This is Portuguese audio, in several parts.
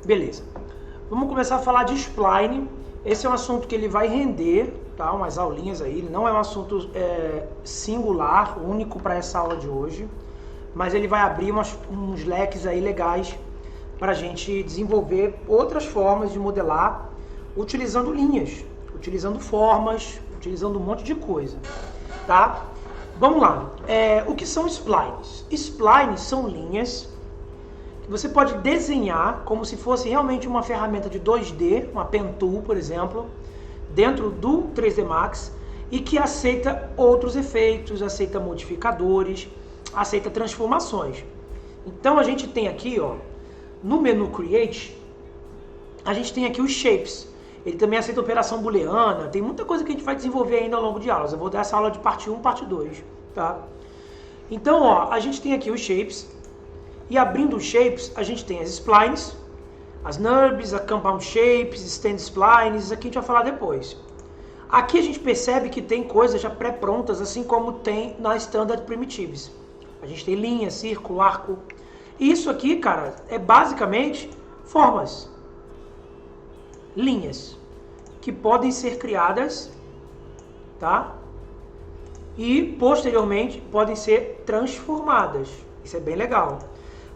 Beleza. Vamos começar a falar de spline. Esse é um assunto que ele vai render, tá? Umas aulinhas aí. Ele não é um assunto singular, único para essa aula de hoje, mas ele vai abrir uns leques aí legais para a gente desenvolver outras formas de modelar utilizando linhas, utilizando formas, utilizando um monte de coisa, tá? Vamos lá. O que são splines? Splines são linhas que você pode desenhar como se fosse realmente uma ferramenta de 2D, uma Pen Tool, por exemplo, dentro do 3D Max e que aceita outros efeitos, aceita modificadores, aceita transformações. Então a gente tem aqui, ó, no menu Create, a gente tem aqui os Shapes. Ele também aceita operação booleana, tem muita coisa que a gente vai desenvolver ainda ao longo de aulas. Eu vou dar essa aula de parte 1, parte 2, tá? Então, ó, a gente tem aqui os Shapes, e abrindo os Shapes, a gente tem as Splines, as NURBs, a Compound Shapes, Stand Splines, isso aqui a gente vai falar depois. Aqui a gente percebe que tem coisas já pré-prontas, assim como tem na Standard Primitives. A gente tem linha, círculo, arco. E isso aqui, cara, é basicamente formas, linhas, que podem ser criadas, tá? E posteriormente podem ser transformadas. Isso é bem legal.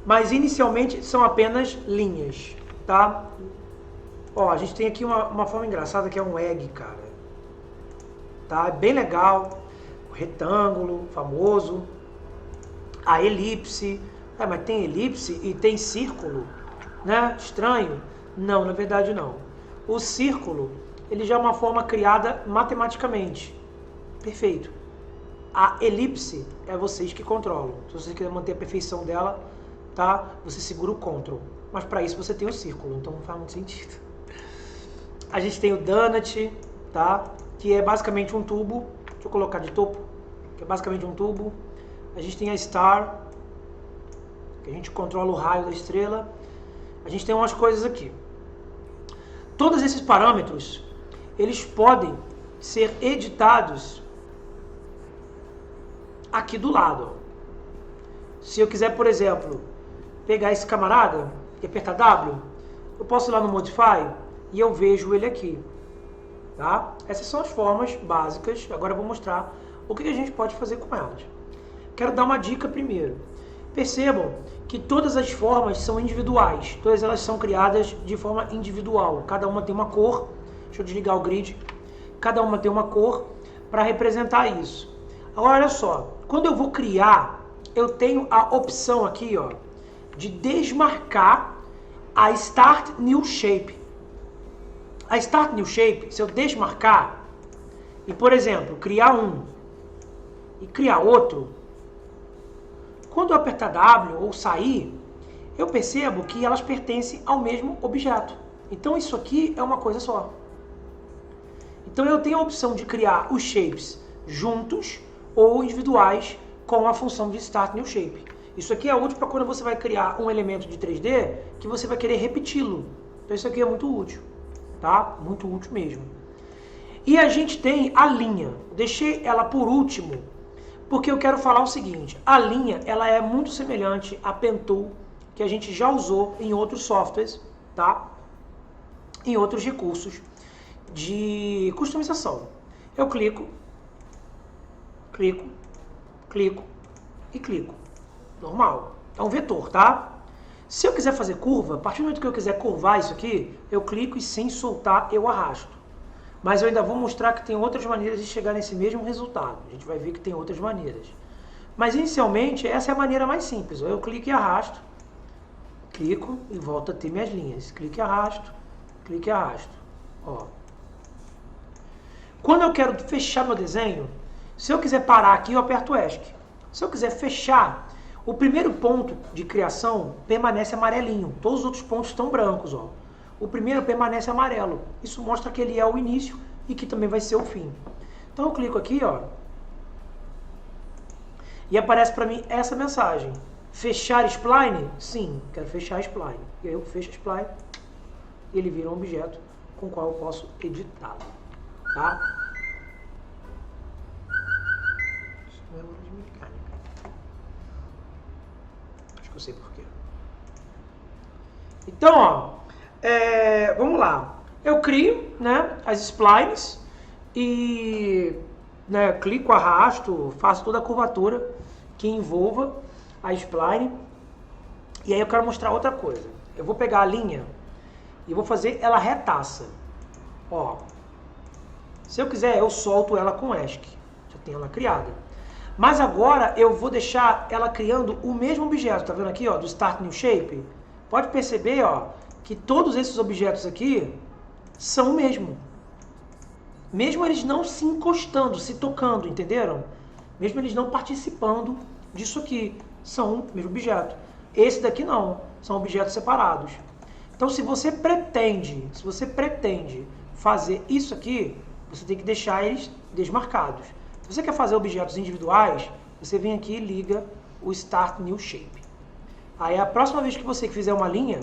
Mas inicialmente são apenas linhas, tá? Ó, a gente tem aqui uma forma engraçada que é um egg, cara. Tá? É bem legal. O retângulo, famoso. A elipse. Mas tem elipse e tem círculo, né? Estranho? Não, na verdade não. O círculo, ele já é uma forma criada matematicamente. Perfeito. A elipse é vocês que controlam. Se você quiser manter a perfeição dela, tá? Você segura o Ctrl. Mas para isso você tem o círculo, então não faz muito sentido. A gente tem o donut, tá? Que é basicamente um tubo. Deixa eu colocar de topo. Que é basicamente um tubo. A gente tem a star, que a gente controla o raio da estrela. A gente tem umas coisas aqui. Todos esses parâmetros, eles podem ser editados aqui do lado. Se eu quiser, por exemplo, pegar esse camarada e apertar W, eu posso ir lá no Modify e eu vejo ele aqui. Tá? Essas são as formas básicas. Agora eu vou mostrar o que a gente pode fazer com elas. Quero dar uma dica primeiro. Percebam que todas as formas são individuais. Todas elas são criadas de forma individual. Cada uma tem uma cor. Deixa eu desligar o grid. Cada uma tem uma cor para representar isso. Agora, olha só. Quando eu vou criar, eu tenho a opção aqui, ó, de desmarcar a Start New Shape. A Start New Shape, se eu desmarcar e, por exemplo, criar um e criar outro, quando eu apertar W ou sair, eu percebo que elas pertencem ao mesmo objeto. Então isso aqui é uma coisa só. Então eu tenho a opção de criar os shapes juntos ou individuais com a função de Start New Shape. Isso aqui é útil para quando você vai criar um elemento de 3D que você vai querer repeti-lo. Então isso aqui é muito útil, tá? Muito útil mesmo. E a gente tem a linha. Deixei ela por último porque eu quero falar o seguinte. A linha, ela é muito semelhante à Pen Tool que a gente já usou em outros softwares, tá? Em outros recursos de customização. Eu clico, clico, clico e clico. Normal. É um vetor, tá? Se eu quiser fazer curva, a partir do momento que eu quiser curvar isso aqui, eu clico e sem soltar eu arrasto. Mas eu ainda vou mostrar que tem outras maneiras de chegar nesse mesmo resultado. A gente vai ver que tem outras maneiras. Mas inicialmente essa é a maneira mais simples. Eu clico e arrasto. Clico e volto a ter minhas linhas. Clico e arrasto. Clico e arrasto. Ó. Quando eu quero fechar meu desenho, se eu quiser parar aqui, eu aperto ESC. Se eu quiser fechar, o primeiro ponto de criação permanece amarelinho. Todos os outros pontos estão brancos, ó. O primeiro permanece amarelo. Isso mostra que ele é o início e que também vai ser o fim. Então eu clico aqui, ó. E aparece para mim essa mensagem. Fechar spline? Sim, quero fechar spline. E aí eu fecho a spline e ele vira um objeto com o qual eu posso editá-lo. Tá? Isso não é barulho de mecânica. Acho que eu sei porquê. Então, ó. Vamos lá. Eu crio, né, as splines e, né, clico, arrasto, faço toda a curvatura que envolva a spline. E aí eu quero mostrar outra coisa. Eu vou pegar a linha e vou fazer ela retaça. Ó, se eu quiser, eu solto ela com ESC. Já tenho ela criada. Mas agora eu vou deixar ela criando o mesmo objeto. Tá vendo aqui, ó, do Start New Shape? Pode perceber, ó, que todos esses objetos aqui são o mesmo. Mesmo eles não se encostando, se tocando, entenderam? Mesmo eles não participando disso aqui, são o mesmo objeto. Esse daqui não, são objetos separados. Então, se você pretende fazer isso aqui, você tem que deixar eles desmarcados. Se você quer fazer objetos individuais, você vem aqui e liga o Start New Shape. Aí, a próxima vez que você fizer uma linha,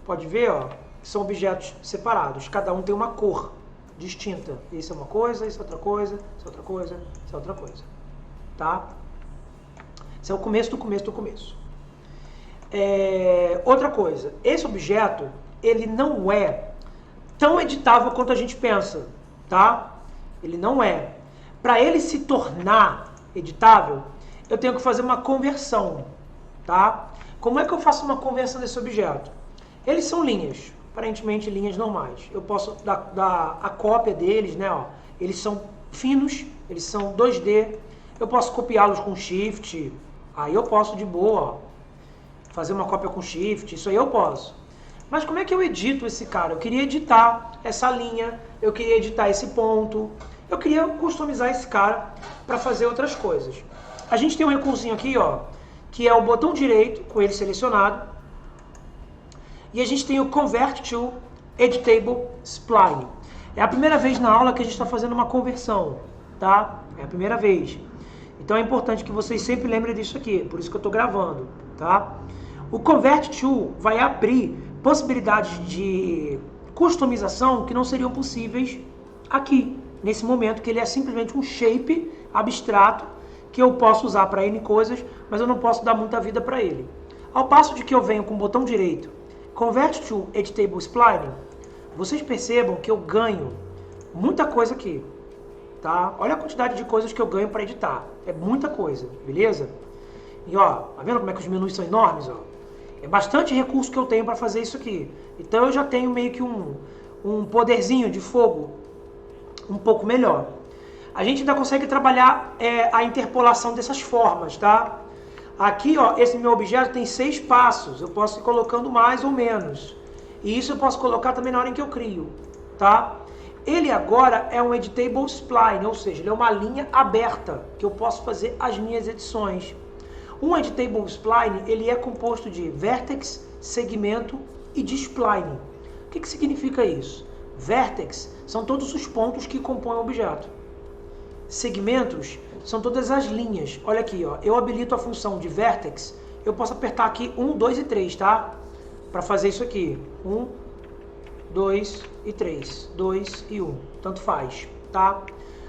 pode ver, ó, que são objetos separados. Cada um tem uma cor distinta. Isso é uma coisa, isso é outra coisa, isso é outra coisa, isso é outra coisa. Tá? Esse é o começo do começo do começo. Outra coisa, esse objeto, ele não é tão editável quanto a gente pensa, tá? Ele não é. Para ele se tornar editável, eu tenho que fazer uma conversão, tá? Como é que eu faço uma conversão desse objeto? Eles são linhas, aparentemente linhas normais. Eu posso dar a cópia deles, né? Ó. Eles são finos, eles são 2D. Eu posso copiá-los com Shift. Aí eu posso de boa, ó, fazer uma cópia com Shift. Isso aí eu posso. Mas como é que eu edito esse cara? Eu queria editar essa linha, eu queria editar esse ponto. Eu queria customizar esse cara para fazer outras coisas. A gente tem um recursinho aqui, ó, que é o botão direito, com ele selecionado. E a gente tem o Convert to Editable Spline. É a primeira vez na aula que a gente está fazendo uma conversão, tá? É a primeira vez. Então é importante que vocês sempre lembrem disso aqui, por isso que eu estou gravando, tá? O Convert to vai abrir possibilidades de customização que não seriam possíveis aqui, nesse momento, que ele é simplesmente um shape abstrato que eu posso usar para N coisas, mas eu não posso dar muita vida para ele. Ao passo de que eu venho com o botão direito, Convert to Editable Spline, vocês percebam que eu ganho muita coisa aqui, tá? Olha a quantidade de coisas que eu ganho para editar, é muita coisa, beleza? E ó, tá vendo como é que os menus são enormes, ó? É bastante recurso que eu tenho para fazer isso aqui. Então eu já tenho meio que um poderzinho de fogo um pouco melhor. A gente ainda consegue trabalhar a interpolação dessas formas, tá? Aqui, ó, esse meu objeto tem 6 passos. Eu posso ir colocando mais ou menos. E isso eu posso colocar também na hora em que eu crio, tá? Ele agora é um Editable Spline, ou seja, ele é uma linha aberta, que eu posso fazer as minhas edições. Um Editable Spline, ele é composto de vertex, segmento e de spline. O que significa isso? Vertex são todos os pontos que compõem o objeto. Segmentos são todas as linhas. Olha aqui, ó, eu habilito a função de vertex, eu posso apertar aqui 1, 2 e 3, tá? Para fazer isso aqui. 1, 2 e 3. 2 e 1. Tanto faz, tá?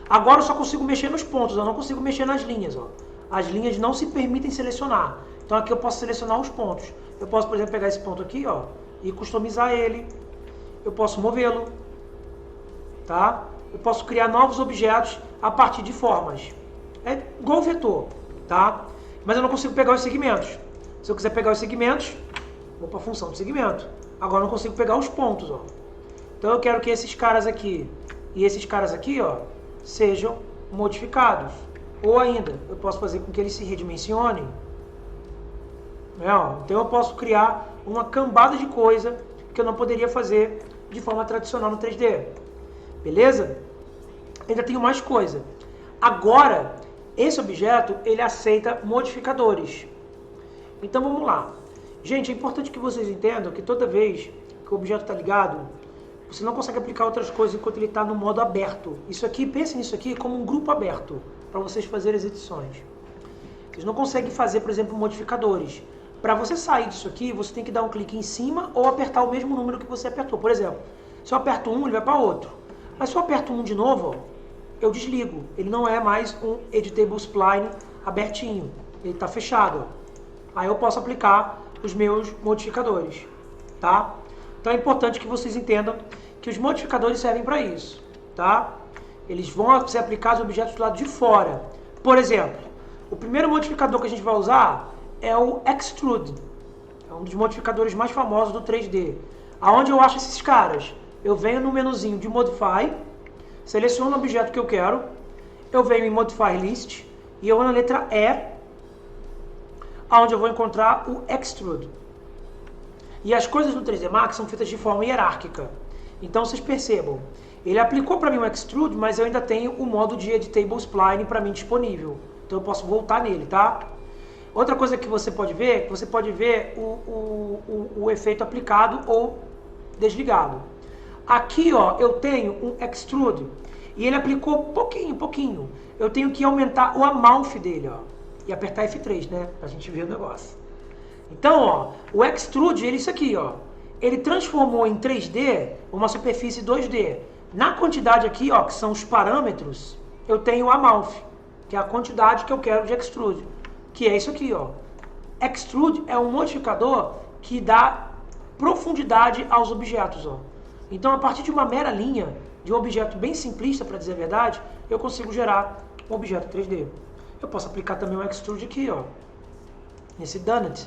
Agora eu só consigo mexer nos pontos, eu não consigo mexer nas linhas, ó. As linhas não se permitem selecionar. Então aqui eu posso selecionar os pontos. Eu posso, por exemplo, pegar esse ponto aqui, ó, e customizar ele. Eu posso movê-lo, tá? Eu posso criar novos objetos a partir de formas. É igual o vetor, tá? Mas eu não consigo pegar os segmentos. Se eu quiser pegar os segmentos, vou para a função de segmento. Agora eu não consigo pegar os pontos, ó. Então eu quero que esses caras aqui e esses caras aqui, ó, sejam modificados. Ou ainda, eu posso fazer com que eles se redimensionem. Então eu posso criar uma cambada de coisa que eu não poderia fazer de forma tradicional no 3D. Beleza? Ainda tenho mais coisa. Agora, esse objeto, ele aceita modificadores. Então vamos lá. Gente, é importante que vocês entendam que toda vez que o objeto está ligado, você não consegue aplicar outras coisas enquanto ele está no modo aberto. Isso aqui, pensem nisso aqui como um grupo aberto, para vocês fazerem as edições. Vocês não conseguem fazer, por exemplo, modificadores. Para você sair disso aqui, você tem que dar um clique em cima ou apertar o mesmo número que você apertou. Por exemplo, se eu aperto um, ele vai para outro. Mas se eu aperto um de novo, ó, eu desligo. Ele não é mais um Editable Spline abertinho. Ele está fechado. Ó. Aí eu posso aplicar os meus modificadores, tá? Então é importante que vocês entendam que os modificadores servem para isso, tá? Eles vão ser aplicados a objetos do lado de fora. Por exemplo, o primeiro modificador que a gente vai usar é o Extrude. É um dos modificadores mais famosos do 3D. Aonde eu acho esses caras? Eu venho no menuzinho de Modify, seleciono o objeto que eu quero, eu venho em Modify List e eu vou na letra E, onde eu vou encontrar o Extrude. E as coisas no 3D Max são feitas de forma hierárquica. Então vocês percebam, ele aplicou para mim o Extrude, mas eu ainda tenho o modo de Editable Spline para mim disponível. Então eu posso voltar nele, tá? Outra coisa que você pode ver o efeito aplicado ou desligado. Aqui, ó, eu tenho um Extrude e ele aplicou pouquinho. Eu tenho que aumentar o amount dele, ó, e apertar F3, né, pra gente ver o negócio. Então, ó, o Extrude, ele isso aqui, ó, ele transformou em 3D uma superfície 2D. Na quantidade aqui, ó, que são os parâmetros, eu tenho o amount, que é a quantidade que eu quero de Extrude, que é isso aqui, ó. Extrude é um modificador que dá profundidade aos objetos, ó. Então, a partir de uma mera linha, de um objeto bem simplista, para dizer a verdade, eu consigo gerar um objeto 3D. Eu posso aplicar também o Extrude aqui, ó, nesse Donut.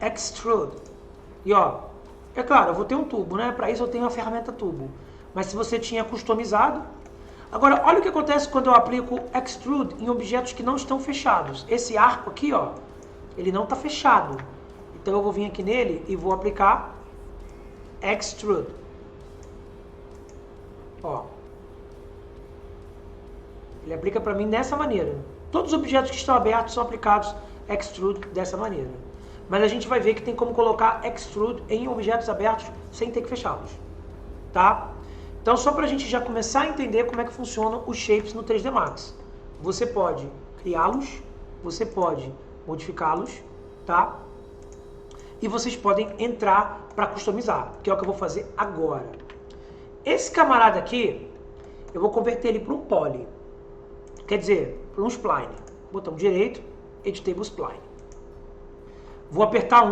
Extrude. E ó, é claro, eu vou ter um tubo, né? Para isso eu tenho a ferramenta tubo. Mas se você tinha customizado... Agora, olha o que acontece quando eu aplico Extrude em objetos que não estão fechados. Esse arco aqui, ó, ele não está fechado. Então eu vou vir aqui nele e vou aplicar Extrude. Ó. Ele aplica para mim dessa maneira. Todos os objetos que estão abertos são aplicados Extrude dessa maneira. Mas a gente vai ver que tem como colocar Extrude em objetos abertos sem ter que fechá-los. Tá? Então, só para a gente já começar a entender como é que funcionam os shapes no 3D Max. Você pode criá-los, você pode modificá-los, tá? E vocês podem entrar para customizar, que é o que eu vou fazer agora. Esse camarada aqui, eu vou converter ele para um poly. Quer dizer, para um spline. Botão direito, Editable Spline. Vou apertar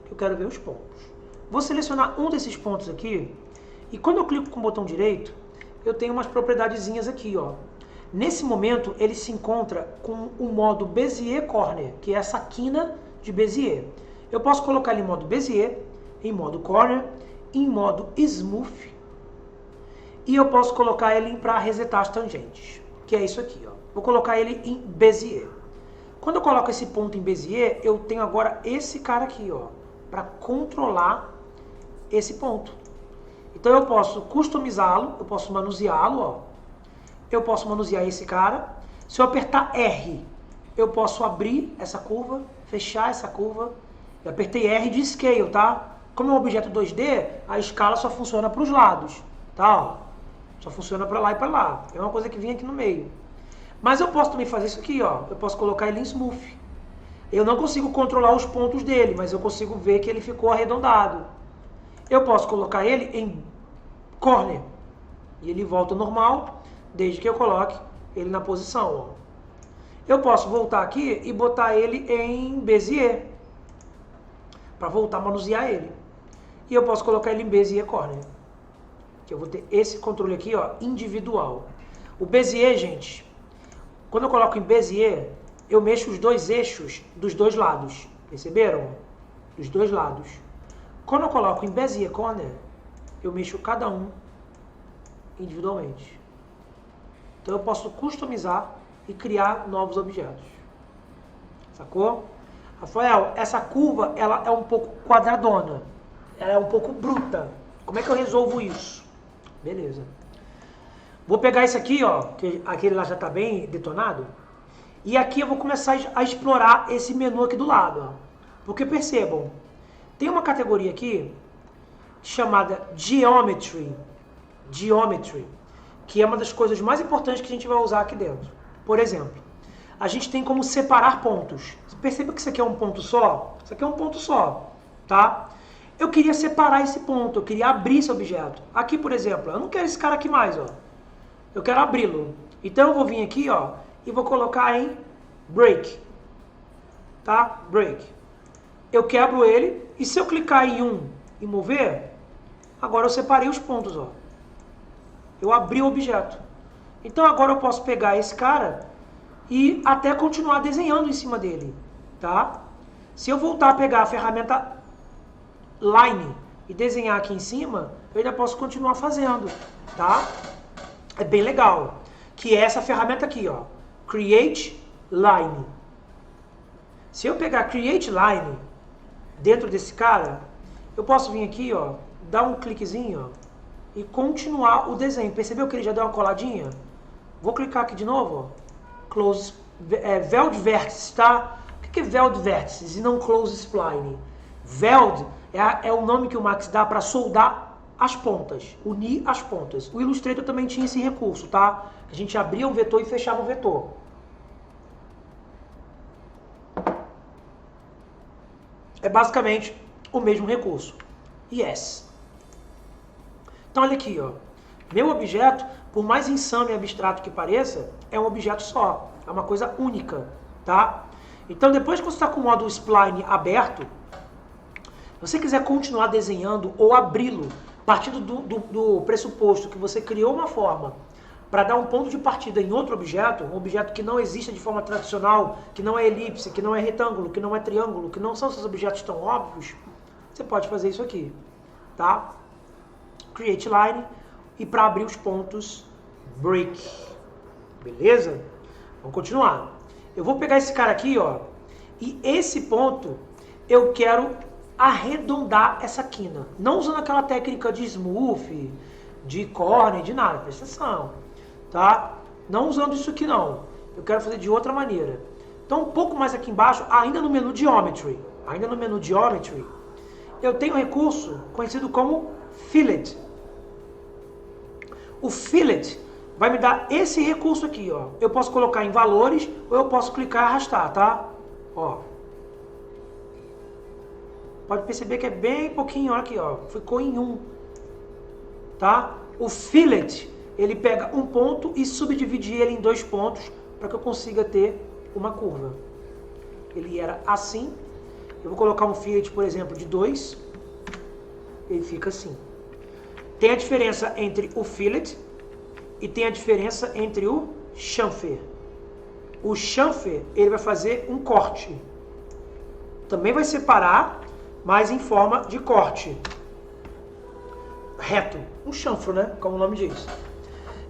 que eu quero ver os pontos. Vou selecionar um desses pontos aqui, e quando eu clico com o botão direito, eu tenho umas propriedadezinhas aqui, ó. Nesse momento, ele se encontra com o modo Bezier Corner, que é essa quina de Bezier. Eu posso colocar ele em modo Bezier, em modo Corner, em modo Smooth, e eu posso colocar ele para resetar as tangentes, que é isso aqui, ó. Vou colocar ele em Bezier. Quando eu coloco esse ponto em Bezier, eu tenho agora esse cara aqui, ó, para controlar esse ponto. Então eu posso customizá-lo, eu posso manuseá-lo, ó. Eu posso manusear esse cara. Se eu apertar R, eu posso abrir essa curva, fechar essa curva. Eu apertei R de Scale, tá? Como é um objeto 2D, a escala só funciona para os lados, tá? Ó. Só funciona para lá e para lá. É uma coisa que vem aqui no meio. Mas eu posso também fazer isso aqui, ó. Eu posso colocar ele em Smooth. Eu não consigo controlar os pontos dele, mas eu consigo ver que ele ficou arredondado. Eu posso colocar ele em Corner. E ele volta ao normal, desde que eu coloque ele na posição, ó. Eu posso voltar aqui e botar ele em Bezier, para voltar a manusear ele. E eu posso colocar ele em Bezier Corner. Que eu vou ter esse controle aqui, ó, individual. O Bezier, gente, quando eu coloco em Bezier, eu mexo os dois eixos dos dois lados. Perceberam? Dos dois lados. Quando eu coloco em Bezier Corner, eu mexo cada um individualmente. Então eu posso customizar e criar novos objetos. Sacou? Rafael, essa curva ela é um pouco quadradona. Ela é um pouco bruta. Como é que eu resolvo isso? Beleza. Vou pegar esse aqui, ó, que aquele lá já está bem detonado. E aqui eu vou começar a explorar esse menu aqui do lado, ó. Porque percebam, tem uma categoria aqui chamada Geometry, que é uma das coisas mais importantes que a gente vai usar aqui dentro. Por exemplo, a gente tem como separar pontos. Você percebe que isso aqui é um ponto só? Isso aqui é um ponto só, tá? Eu queria separar esse ponto, eu queria abrir esse objeto. Aqui, por exemplo, eu não quero esse cara aqui mais, ó. Eu quero abri-lo. Então eu vou vir aqui, ó, e vou colocar em Break. tá? Break. Eu quebro ele, e se eu clicar em um e mover, agora eu separei os pontos, ó. Eu abri o objeto. Então agora eu posso pegar esse cara e até continuar desenhando em cima dele, tá? Se eu voltar a pegar a ferramenta Line e desenhar aqui em cima, eu ainda posso continuar fazendo, tá? É bem legal. Que é essa ferramenta aqui, ó. Create Line. Se eu pegar Create Line dentro desse cara, eu posso vir aqui, ó, dar um cliquezinho, ó, e continuar o desenho. Percebeu que ele já deu uma coladinha? Vou clicar aqui de novo, ó. Close, Veld Vértices, tá? O que é Veld Vértices e não Close Spline? Veld é o nome que o Max dá para soldar as pontas, unir as pontas. O Illustrator também tinha esse recurso, tá? A gente abria um vetor e fechava o vetor. É basicamente o mesmo recurso. Yes. Então olha aqui, ó. Meu objeto, por mais insano e abstrato que pareça, é um objeto só. É uma coisa única, tá? Então depois que você está com o módulo Spline aberto, se você quiser continuar desenhando ou abri-lo, partindo do pressuposto que você criou uma forma para dar um ponto de partida em outro objeto, um objeto que não existe de forma tradicional, que não é elipse, que não é retângulo, que não é triângulo, que não são esses objetos tão óbvios, você pode fazer isso aqui, tá? Create Line e para abrir os pontos, Break. Beleza? Vamos continuar. Eu vou pegar esse cara aqui, ó, e esse ponto eu quero arredondar essa quina. Não usando aquela técnica de smooth, de corner, de nada, presta atenção, tá? Não usando isso aqui não. Eu quero fazer de outra maneira. Então um pouco mais aqui embaixo, ainda no menu Geometry, eu tenho um recurso conhecido como Fillet. O Fillet vai me dar esse recurso aqui, ó. Eu posso colocar em valores ou eu posso clicar e arrastar, tá? Ó. Pode perceber que é bem pouquinho, olha aqui, ó. Ficou em 1. Tá? O Fillet, ele pega um ponto e subdivide ele em 2 pontos para que eu consiga ter uma curva. Ele era assim. Eu vou colocar um Fillet, por exemplo, de 2. Ele fica assim. Tem a diferença entre o Fillet e tem a diferença entre o chamfer. O chamfer, ele vai fazer um corte. Também vai separar, mas em forma de corte. Reto. Um chanfro, né? Como o nome diz.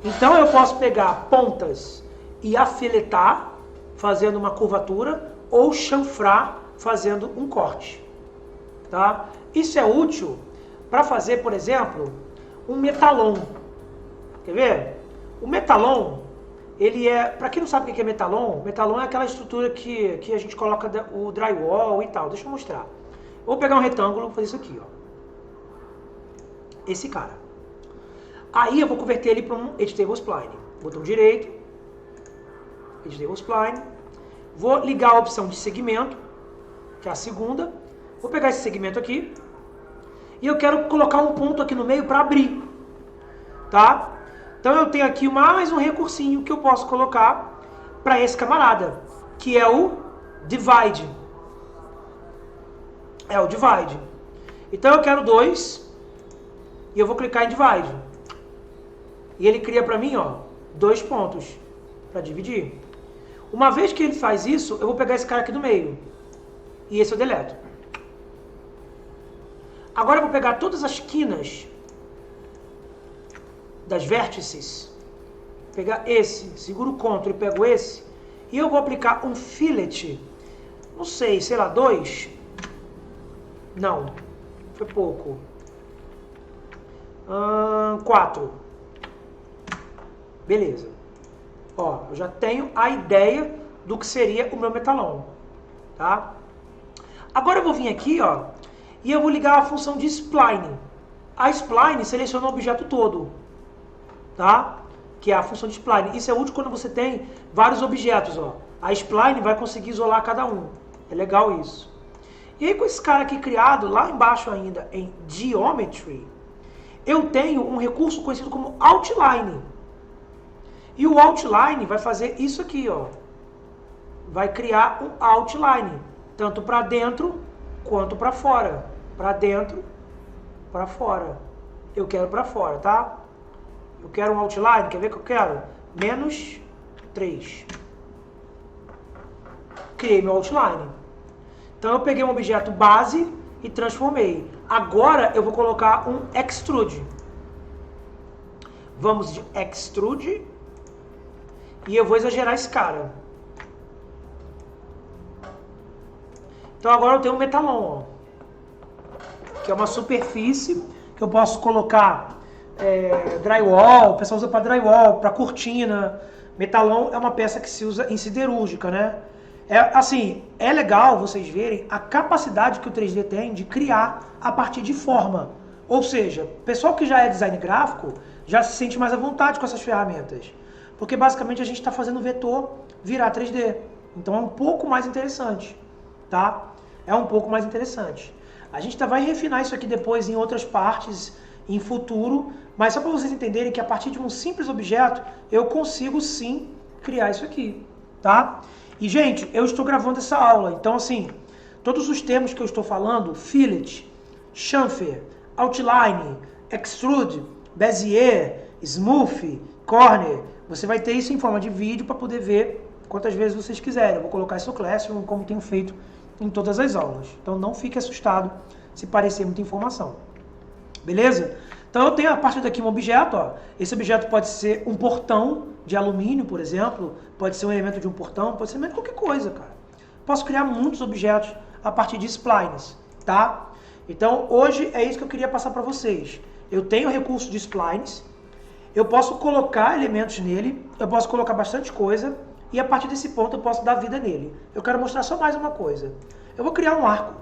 Então eu posso pegar pontas e afiletar, fazendo uma curvatura, ou chanfrar, fazendo um corte. Tá? Isso é útil para fazer, por exemplo, um metalon. Quer ver? O metalon, ele é... Para quem não sabe o que é metalon é aquela estrutura que a gente coloca o drywall e tal. Deixa eu mostrar. Vou pegar um retângulo, vou fazer isso aqui, ó. Esse cara. Aí eu vou converter ele para um Editable Spline. Botão direito, Editable Spline. Vou ligar a opção de segmento, que é a segunda. Vou pegar esse segmento aqui. E eu quero colocar um ponto aqui no meio para abrir. Tá? Então eu tenho aqui mais um recursinho que eu posso colocar para esse camarada, que é o Divide. É o Divide. Então eu quero 2 e eu vou clicar em Divide. E ele cria para mim, ó, 2 pontos para dividir. Uma vez que ele faz isso, eu vou pegar esse cara aqui do meio. E esse eu deleto. Agora eu vou pegar todas as quinas das vértices. Pegar esse, seguro o Ctrl e pego esse. E eu vou aplicar um fillet. Não sei, sei lá, 2. Não, foi pouco. 4. Beleza. Ó, eu já tenho a ideia do que seria o meu metalon. Tá? Agora eu vou vir aqui, ó, e eu vou ligar a função de spline. A spline seleciona o objeto todo. Tá? Que é a função de spline. Isso é útil quando você tem vários objetos, ó. A spline vai conseguir isolar cada um. É legal isso. E aí com esse cara aqui criado, lá embaixo ainda, em Geometry, eu tenho um recurso conhecido como Outline. E o Outline vai fazer isso aqui, ó. Vai criar um Outline. tanto para dentro quanto para fora. Para dentro, para fora. Eu quero para fora, tá? Eu quero um outline, quer ver que eu quero? Menos 3. Criei meu outline. Então eu peguei um objeto base e transformei. Agora eu vou colocar um extrude. Vamos de extrude. E eu vou exagerar esse cara. Então agora eu tenho um metalon, ó, que é uma superfície que eu posso colocar drywall, o pessoal usa para drywall, para cortina. Metalon é uma peça que se usa em siderúrgica, né? É legal vocês verem a capacidade que o 3D tem de criar a partir de forma. Ou seja, o pessoal que já é design gráfico já se sente mais à vontade com essas ferramentas. Porque basicamente a gente está fazendo o vetor virar 3D. Então é um pouco mais interessante, tá? É um pouco mais interessante. A gente vai refinar isso aqui depois em outras partes, em futuro, mas só para vocês entenderem que a partir de um simples objeto, eu consigo sim criar isso aqui, tá? E, gente, eu estou gravando essa aula, então, assim, todos os termos que eu estou falando, fillet, chamfer, outline, extrude, bezier, smooth, corner, você vai ter isso em forma de vídeo para poder ver quantas vezes vocês quiserem. Eu vou colocar isso no Classroom, como tenho feito em todas as aulas. Então, não fique assustado se parecer muita informação. Beleza? Então, eu tenho a partir daqui um objeto, ó. Esse objeto pode ser um portão de alumínio, por exemplo, pode ser um elemento de um portão, pode ser um elemento de qualquer coisa, cara. Posso criar muitos objetos a partir de splines, tá? Então, hoje é isso que eu queria passar para vocês. Eu tenho o recurso de splines, eu posso colocar elementos nele, eu posso colocar bastante coisa, e a partir desse ponto eu posso dar vida nele. Eu quero mostrar só mais uma coisa. Eu vou criar um arco.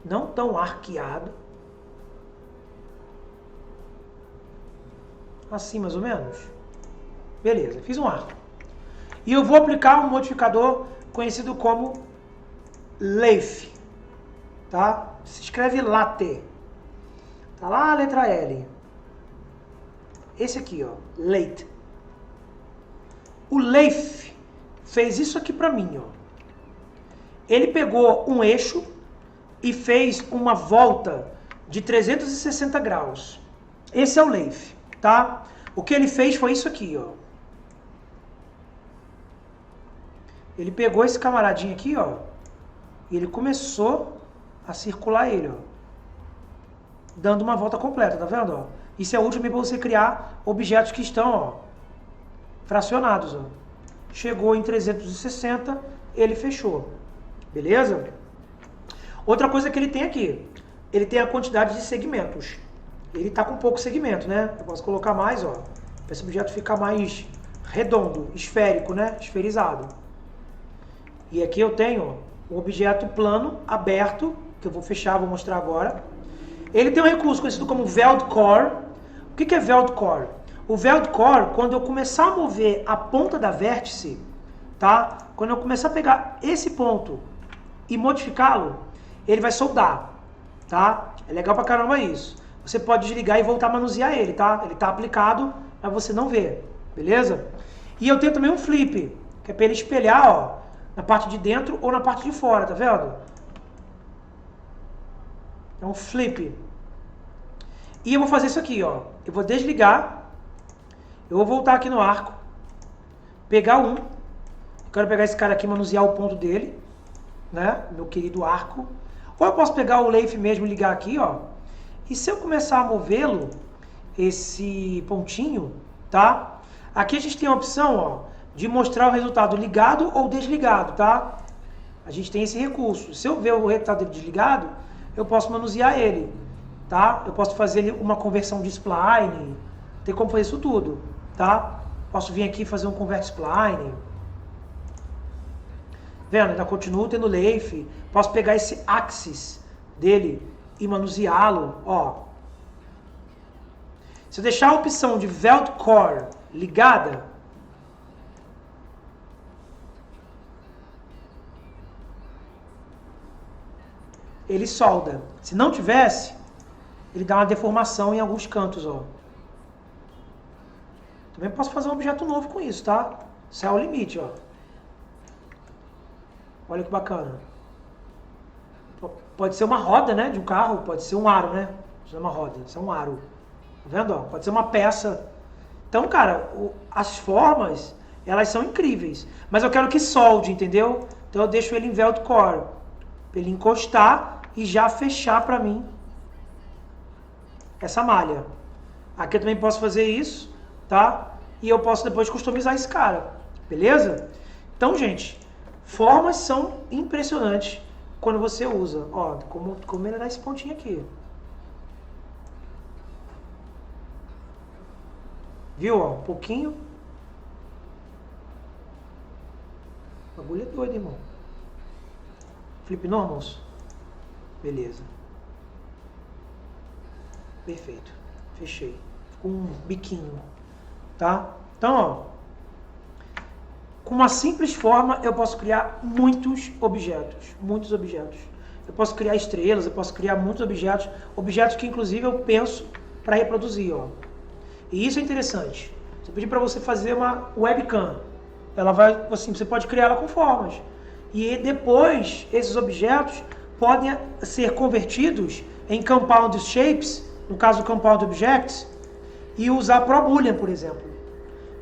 Não tão arqueado. Assim, mais ou menos. Beleza, fiz um arco. E eu vou aplicar um modificador conhecido como lathe. Tá? Se escreve lathe. Tá lá a letra L. Esse aqui, ó, lathe. O lathe fez isso aqui pra mim, ó. Ele pegou um eixo e fez uma volta de 360 graus. Esse é o lathe, tá? O que ele fez foi isso aqui, ó. Ele pegou esse camaradinho aqui, ó, e ele começou a circular ele, ó, dando uma volta completa, tá vendo, ó? Isso é útil para você criar objetos que estão, ó, fracionados, ó. Chegou em 360, ele fechou. Beleza? Outra coisa que ele tem aqui, ele tem a quantidade de segmentos. Ele está com pouco segmento, né? Eu posso colocar mais, ó, para esse objeto ficar mais redondo, esférico, né? Esferizado. E aqui eu tenho um objeto plano, aberto, que eu vou fechar, vou mostrar agora. Ele tem um recurso conhecido como Weld Core. O que é Weld Core? O Weld Core, quando eu começar a mover a ponta da vértice, tá? Quando eu começar a pegar esse ponto e modificá-lo, ele vai soldar, tá? É legal pra caramba isso. Você pode desligar e voltar a manusear ele, tá? Ele tá aplicado, mas você não vê, beleza? E eu tenho também um flip, que é para ele espelhar, ó, na parte de dentro ou na parte de fora, tá vendo? É um flip. E eu vou fazer isso aqui, ó. Eu vou desligar. Eu vou voltar aqui no arco. Pegar um. Eu quero pegar esse cara aqui e manusear o ponto dele, né? Meu querido arco. Ou eu posso pegar o lathe mesmo e ligar aqui, ó. E se eu começar a movê-lo, esse pontinho, tá? Aqui a gente tem a opção, ó, de mostrar o resultado ligado ou desligado, tá? A gente tem esse recurso. Se eu ver o resultado dele desligado, eu posso manusear ele, tá? Eu posso fazer uma conversão de spline, tem como fazer isso tudo, tá? Posso vir aqui e fazer um convert spline. Vendo? Ainda continuo tendo lathe. Posso pegar esse axis dele e manuseá-lo, ó. Se eu deixar a opção de Weld Core ligada, ele solda. Se não tivesse, ele dá uma deformação em alguns cantos, ó. Também posso fazer um objeto novo com isso, tá? Isso é o limite, ó. Olha que bacana. Pode ser uma roda, né, de um carro, pode ser um aro, né? Isso não é uma roda, isso é um aro. Tá vendo? Ó? Pode ser uma peça. Então, cara, as formas, elas são incríveis. Mas eu quero que solde, entendeu? Então eu deixo ele em Weld Core. Pra ele encostar e já fechar pra mim essa malha. Aqui eu também posso fazer isso, tá? E eu posso depois customizar esse cara. Beleza? Então, gente, formas são impressionantes quando você usa. Ó, como ele dá esse pontinho aqui. Viu? Ó, um pouquinho. O bagulho é doido, irmão. Flip normals. Beleza. Perfeito. Fechei. Ficou um biquinho. Tá? Então, ó. Com uma simples forma, eu posso criar muitos objetos. Muitos objetos. Eu posso criar estrelas, eu posso criar muitos objetos. Objetos que, inclusive, eu penso para reproduzir, ó. E isso é interessante. Se eu pedir para você fazer uma webcam, ela vai, assim, você pode criar ela com formas. E depois, esses objetos podem ser convertidos em compound shapes, no caso compound objects, e usar ProBoolean, por exemplo.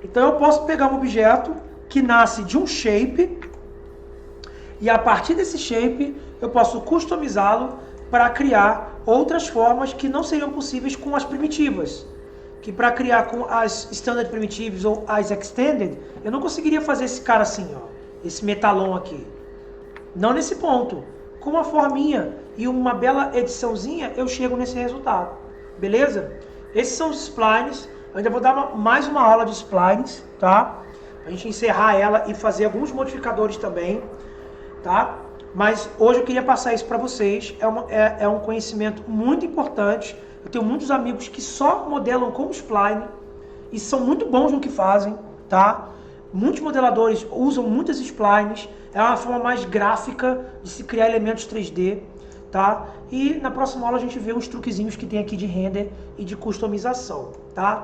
Então eu posso pegar um objeto que nasce de um shape, e a partir desse shape eu posso customizá-lo para criar outras formas que não seriam possíveis com as primitivas. Que para criar com as standard primitives ou as extended, eu não conseguiria fazer esse cara assim, ó, esse metalon aqui. Não nesse ponto. Com uma forminha e uma bela ediçãozinha, eu chego nesse resultado. Beleza? Esses são os splines. Eu ainda vou dar mais uma aula de splines, tá? A gente encerrar ela e fazer alguns modificadores também, tá? Mas hoje eu queria passar isso para vocês. É um conhecimento muito importante. Eu tenho muitos amigos que só modelam com spline e são muito bons no que fazem, tá? Muitos modeladores usam muitas splines. É uma forma mais gráfica de se criar elementos 3D, tá? E na próxima aula a gente vê uns truquezinhos que tem aqui de render e de customização, tá?